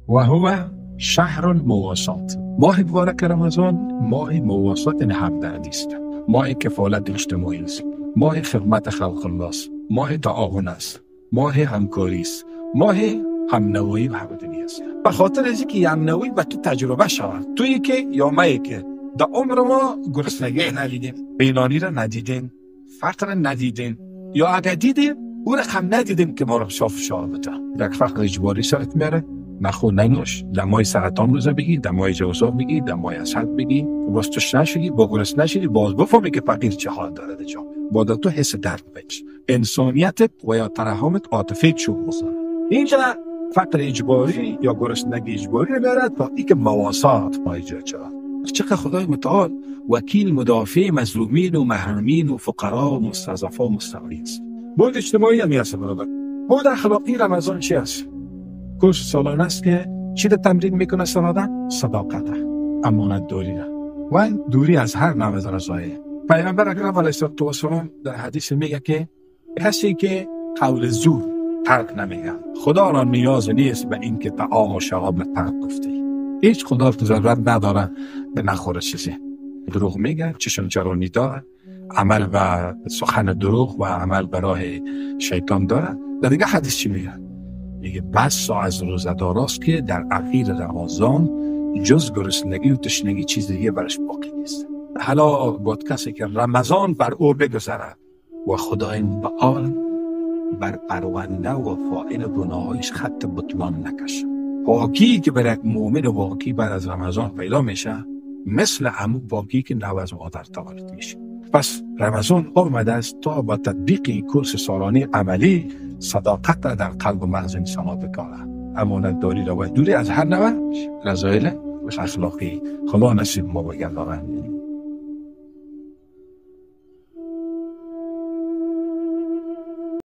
و هو شهر المواسات. ماه مبارک رمضان ماه مواسات، همدردی است، ماه کفالت اجتماعی است، ماه خدمت خلق الله است، ماه تعاون است، ماه همکاری است، ماه همنوایی و همدلی است. به خاطر اینکه همنوایی به تو تجربه شود، تویی که یا مایی که در عمر ما گرسنگی ندیدیم، بیلانی را ندیدیم، فقر ندیدیم، یا اگر دیدیم او را هم ندیدیم که ما را فشار بده. یک فقر اجباری سرت میاره، نخور ننوش، دمای سرطان روزه بگی، دمای جوزاب بگی، دمای اسد بگی، وستش نشدی، با گرس نشدی، باز بفهمی که فقیر چه حال داره جا. با تو حس درد بچ، انسانیتت و یا ترحمت عاطفیت شو بزن. اینجا فقر اجباری یا گرسنگی اجباری میاره تا اینکه مواسات ما ایجاد شود. چقدر خدای متعال وکیل مدافع مظلومین و محرومین و فقرا و مستضعفان و مستغنی است. بود اجتماعی هم هست برادر. بود اخلاقی رمضان چی است؟ کورس سالانه است که چی رو تمرین میکنه سالانه؟ صداقت، امانت داری و دوری از هر نوع رضایه. پیامبر اکرم علیه السلام در حدیث میگه که کسی که قول زور ترک نمیگه خدا را نیاز نیست به این که طعام و شراب ترک گفته. هیچ خدا ضرورت نداره به نخوره چیزی. دروغ میگه، چشم چرانی داره، عمل و سخن دروغ و عمل به راه شیطان داره. در دیگه حدیث چی میگه؟ میگه بس از روزداراست که در اخیر رمضان جز گرسنگی و تشنگی چیز دیگه برش باقی نیست. حالا بود کسی که رمضان بر او بگذره و خدای متعال بر پرونده و فاعل گناهایش خط بطلان نکشه. پاکی که بر یک مؤمن واقعی بعد از رمضان پیدا میشه مثل همون پاکی که نو از مادر تولد میشه. پس رمضان آمده است تا با تطبیق کورس سالانه عملی صداقت را در قلب و مغز انسان ها بکاره، امانت داری را و دوری از هر نوع رذایل اخلاقی. خدا نصیب ما بگرداند.